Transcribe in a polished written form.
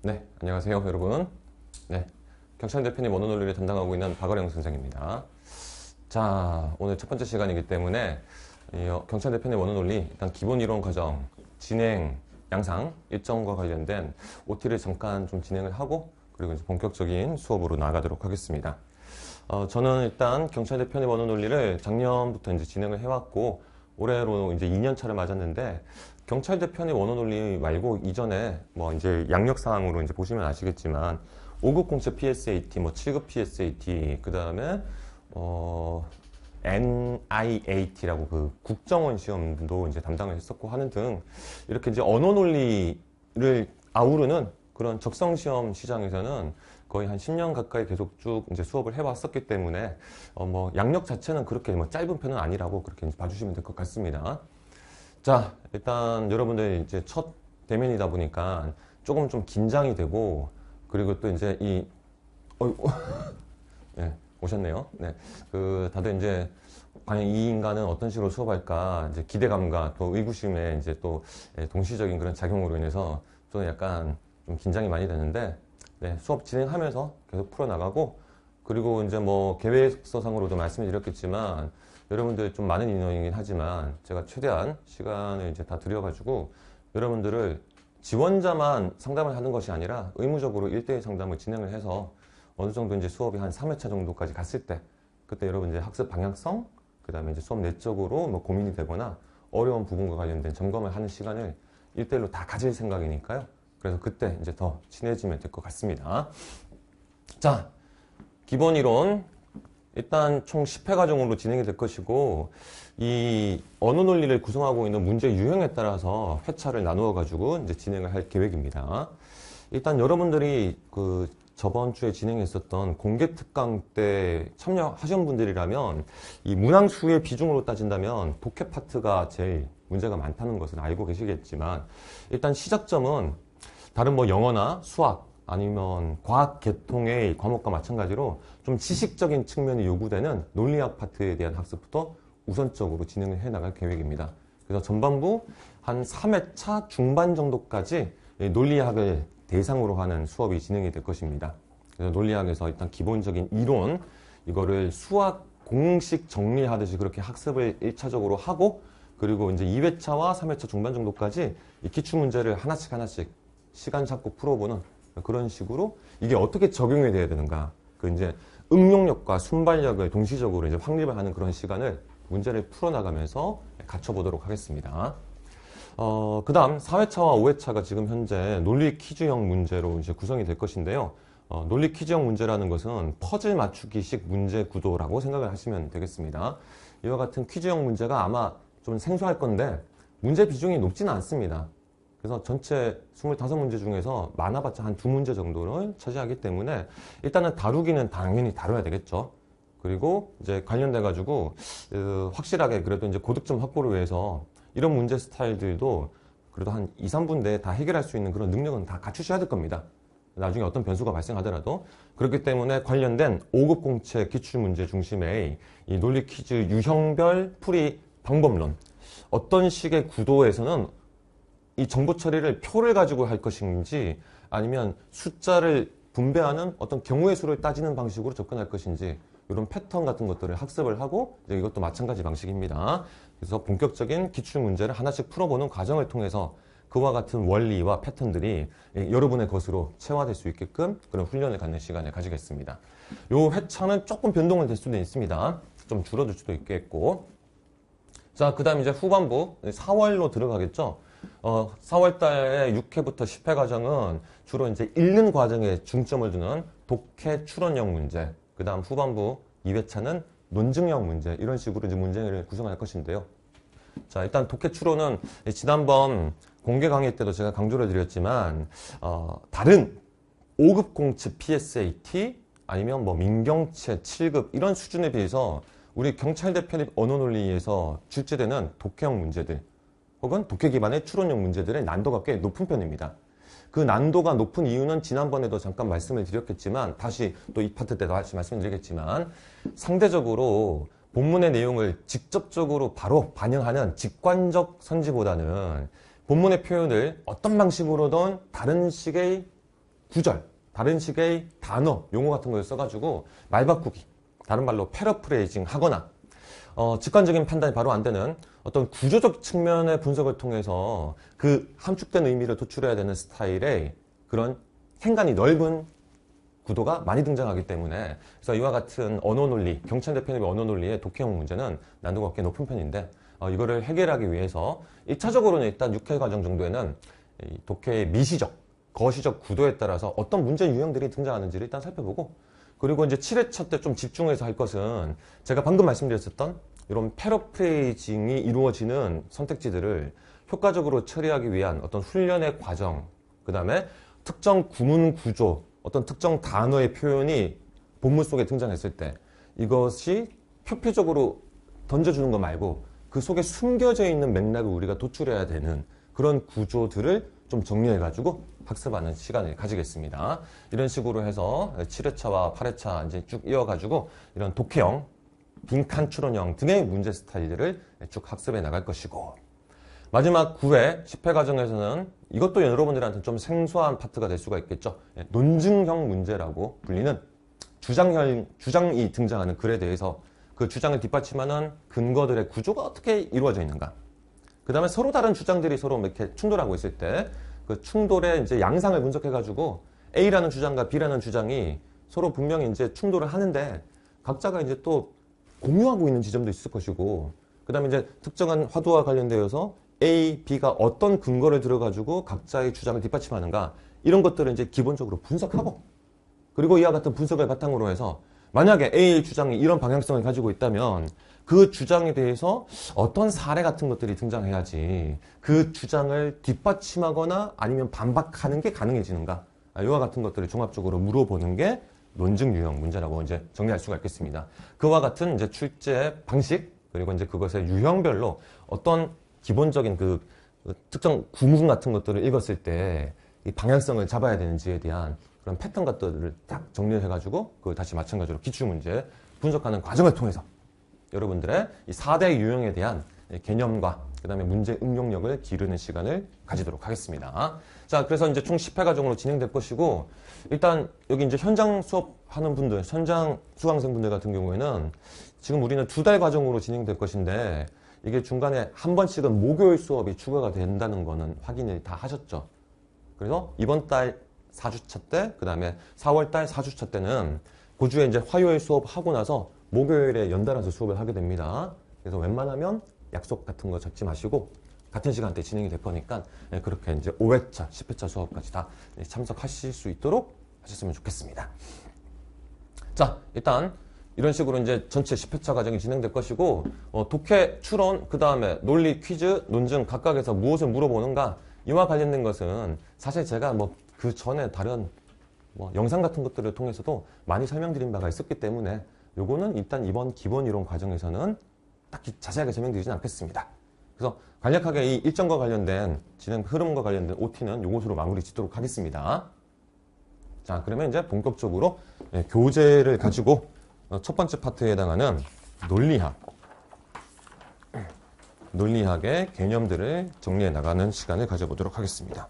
네, 안녕하세요, 여러분. 네, 경찰 대표님 언어 논리를 담당하고 있는 박어령 선생입니다. 자, 오늘 첫 번째 시간이기 때문에 경찰 대표님 언어 논리 일단 기본 이론 과정, 진행, 양상, 일정과 관련된 OT를 잠깐 좀 진행을 하고 그리고 이제 본격적인 수업으로 나가도록 하겠습니다. 저는 일단 경찰 대표님 언어 논리를 작년부터 이제 진행을 해왔고 올해로 이제 2년 차를 맞았는데 경찰 대표님 언어 논리 말고 이전에 뭐 이제 양력 사항으로 이제 보시면 아시겠지만 5급 공채 PSAT, 뭐 7급 PSAT, 그 다음에 NIAT라고 그 국정원 시험도 이제 담당을 했었고 하는 등 이렇게 이제 언어 논리를 아우르는 그런 적성 시험 시장에서는 거의 한 10년 가까이 계속 쭉 이제 수업을 해왔었기 때문에 뭐 양력 자체는 그렇게 뭐 짧은 편은 아니라고 그렇게 이제 봐주시면 될 것 같습니다. 자, 일단 여러분들 이제 첫 대면이다 보니까 조금 좀 긴장이 되고 그리고 또 이제 네, 오셨네요. 네, 다들 이제 과연 이 인간은 어떤 식으로 수업할까 이제 기대감과 또 의구심에 이제 또 동시적인 그런 작용으로 인해서 또 약간 좀 긴장이 많이 되는데 네, 수업 진행하면서 계속 풀어나가고 그리고 이제 뭐 계획서상으로도 말씀을 드렸겠지만 여러분들 좀 많은 인원이긴 하지만 제가 최대한 시간을 이제 다 드려가지고 여러분들을 지원자만 상담을 하는 것이 아니라 의무적으로 1대1 상담을 진행을 해서 어느 정도 이제 수업이 한 3회차 정도까지 갔을 때 그때 여러분들 학습 방향성 그 다음에 이제 수업 내적으로 뭐 고민이 되거나 어려운 부분과 관련된 점검을 하는 시간을 1대1로 다 가질 생각이니까요. 그래서 그때 이제 더 친해지면 될 것 같습니다. 자, 기본 이론 일단 총 10회 과정으로 진행이 될 것이고 이 언어 논리를 구성하고 있는 문제 유형에 따라서 회차를 나누어 가지고 이제 진행을 할 계획입니다. 일단 여러분들이 그 저번 주에 진행했었던 공개 특강 때 참여하신 분들이라면 이 문항수의 비중으로 따진다면 독해 파트가 제일 문제가 많다는 것은 알고 계시겠지만 일단 시작점은 다른 뭐 영어나 수학 아니면 과학 계통의 과목과 마찬가지로 좀 지식적인 측면이 요구되는 논리학 파트에 대한 학습부터 우선적으로 진행을 해 나갈 계획입니다. 그래서 전반부 한 3회차 중반 정도까지 논리학을 대상으로 하는 수업이 진행이 될 것입니다. 그래서 논리학에서 일단 기본적인 이론, 이거를 수학 공식 정리하듯이 그렇게 학습을 1차적으로 하고 그리고 이제 2회차와 3회차 중반 정도까지 이 기출문제를 하나씩 시간 잡고 풀어보는 그런 식으로 이게 어떻게 적용이 돼야 되는가. 그 이제 응용력과 순발력을 동시적으로 이제 확립을 하는 그런 시간을 문제를 풀어나가면서 갖춰보도록 하겠습니다. 그 다음 4회차와 5회차가 지금 현재 논리 퀴즈형 문제로 이제 구성이 될 것인데요. 논리 퀴즈형 문제라는 것은 퍼즐 맞추기식 문제 구도라고 생각을 하시면 되겠습니다. 이와 같은 퀴즈형 문제가 아마 좀 생소할 건데 문제 비중이 높지는 않습니다. 그래서 전체 25문제 중에서 많아봤자 한 2문제 정도를 차지하기 때문에 일단은 다루기는 당연히 다뤄야 되겠죠. 그리고 이제 관련돼가지고 확실하게 그래도 이제 고득점 확보를 위해서 이런 문제 스타일들도 그래도 한 2, 3분 내에 다 해결할 수 있는 그런 능력은 다 갖추셔야 될 겁니다. 나중에 어떤 변수가 발생하더라도. 그렇기 때문에 관련된 5급 공채 기출문제 중심의 이 논리 퀴즈 유형별 풀이 방법론. 어떤 식의 구도에서는 이 정보 처리를 표를 가지고 할 것인지 아니면 숫자를 분배하는 어떤 경우의 수를 따지는 방식으로 접근할 것인지 이런 패턴 같은 것들을 학습을 하고 이제 이것도 마찬가지 방식입니다. 그래서 본격적인 기출문제를 하나씩 풀어보는 과정을 통해서 그와 같은 원리와 패턴들이 여러분의 것으로 체화될 수 있게끔 그런 훈련을 갖는 시간을 가지겠습니다. 이 회차는 조금 변동을 될 수도 있습니다. 좀 줄어들 수도 있겠고. 자, 그 다음 이제 후반부 4월로 들어가겠죠. 4월 달에 6회부터 10회 과정은 주로 이제 읽는 과정에 중점을 두는 독해 추론형 문제, 그 다음 후반부 2회차는 논증형 문제, 이런 식으로 이제 문제를 구성할 것인데요. 자, 일단 독해 추론은 지난번 공개 강의 때도 제가 강조를 드렸지만, 다른 5급 공채 PSAT 아니면 뭐 민경채 7급 이런 수준에 비해서 우리 경찰대 편입 언어 논리에서 출제되는 독해형 문제들, 혹은 독해 기반의 추론형 문제들의 난도가 꽤 높은 편입니다. 그 난도가 높은 이유는 지난번에도 잠깐 말씀을 드렸겠지만 다시 또 이 파트 때도 다시 말씀드리겠지만 상대적으로 본문의 내용을 직접적으로 바로 반영하는 직관적 선지보다는 본문의 표현을 어떤 방식으로든 다른 식의 구절, 다른 식의 단어, 용어 같은 걸 써가지고 말 바꾸기, 다른 말로 패러프레이징 하거나 직관적인 판단이 바로 안 되는 어떤 구조적 측면의 분석을 통해서 그 함축된 의미를 도출해야 되는 스타일의 그런 행간이 넓은 구도가 많이 등장하기 때문에 그래서 이와 같은 언어 논리, 경찬 대표님의 언어 논리의 독해형 문제는 난도가 꽤 높은 편인데 이거를 해결하기 위해서 1차적으로는 일단 6회 과정 정도에는 이 독해의 미시적, 거시적 구도에 따라서 어떤 문제 유형들이 등장하는지를 일단 살펴보고 그리고 이제 7회차 때 좀 집중해서 할 것은 제가 방금 말씀드렸었던 이런 패러프레이징이 이루어지는 선택지들을 효과적으로 처리하기 위한 어떤 훈련의 과정, 그 다음에 특정 구문 구조, 어떤 특정 단어의 표현이 본문 속에 등장했을 때 이것이 표피적으로 던져주는 거 말고 그 속에 숨겨져 있는 맥락을 우리가 도출해야 되는 그런 구조들을 좀 정리해가지고 학습하는 시간을 가지겠습니다. 이런 식으로 해서 7회차와 8회차 이제 쭉 이어가지고 이런 독해형, 빈칸 추론형 등의 문제 스타일들을 쭉 학습해 나갈 것이고 마지막 9회, 10회 과정에서는 이것도 여러분들한테 좀 생소한 파트가 될 수가 있겠죠. 논증형 문제라고 불리는 주장이 등장하는 글에 대해서 그 주장을 뒷받침하는 근거들의 구조가 어떻게 이루어져 있는가. 그 다음에 서로 다른 주장들이 서로 이렇게 충돌하고 있을 때 그 충돌의 이제 양상을 분석해가지고 A라는 주장과 B라는 주장이 서로 분명히 이제 충돌을 하는데 각자가 이제 또 공유하고 있는 지점도 있을 것이고 그 다음에 이제 특정한 화두와 관련되어서 A, B가 어떤 근거를 들어가지고 각자의 주장을 뒷받침하는가 이런 것들을 이제 기본적으로 분석하고 그리고 이와 같은 분석을 바탕으로 해서 만약에 A의 주장이 이런 방향성을 가지고 있다면 그 주장에 대해서 어떤 사례 같은 것들이 등장해야지 그 주장을 뒷받침하거나 아니면 반박하는 게 가능해지는가 이와 같은 것들을 종합적으로 물어보는 게 논증 유형 문제라고 이제 정리할 수가 있겠습니다. 그와 같은 이제 출제 방식 그리고 이제 그것의 유형별로 어떤 기본적인 그 특정 구문 같은 것들을 읽었을 때 이 방향성을 잡아야 되는지에 대한 그런 패턴 것들을 딱 정리해가지고 그걸 다시 마찬가지로 기출문제 분석하는 과정을 통해서 여러분들의 이 4대 유형에 대한 개념과 그 다음에 문제 응용력을 기르는 시간을 가지도록 하겠습니다. 자, 그래서 이제 총 10회 과정으로 진행될 것이고 일단 여기 이제 현장 수업하는 분들, 현장 수강생분들 같은 경우에는 지금 우리는 2달 과정으로 진행될 것인데 이게 중간에 한 번씩은 목요일 수업이 추가가 된다는 거는 확인을 다 하셨죠. 그래서 이번 달 4주차 때, 그 다음에 4월 달 4주차 때는 그 주에 이제 화요일 수업하고 나서 목요일에 연달아서 수업을 하게 됩니다. 그래서 웬만하면 약속 같은 거 잡지 마시고 같은 시간대 진행이 될 거니까 그렇게 이제 5회차, 10회차 수업까지 다 참석하실 수 있도록 하셨으면 좋겠습니다. 자, 일단 이런 식으로 이제 전체 10회차 과정이 진행될 것이고 독해, 추론, 그 다음에 논리, 퀴즈, 논증 각각에서 무엇을 물어보는가 이와 관련된 것은 사실 제가 뭐 그 전에 다른 영상 같은 것들을 통해서도 많이 설명드린 바가 있었기 때문에 요거는 일단 이번 기본 이론 과정에서는 딱히 자세하게 설명드리진 않겠습니다. 그래서 간략하게 이 일정과 관련된 진행 흐름과 관련된 OT는 요것으로 마무리 짓도록 하겠습니다. 자, 그러면 이제 본격적으로 교재를 가지고 첫 번째 파트에 해당하는 논리학의 개념들을 정리해 나가는 시간을 가져보도록 하겠습니다.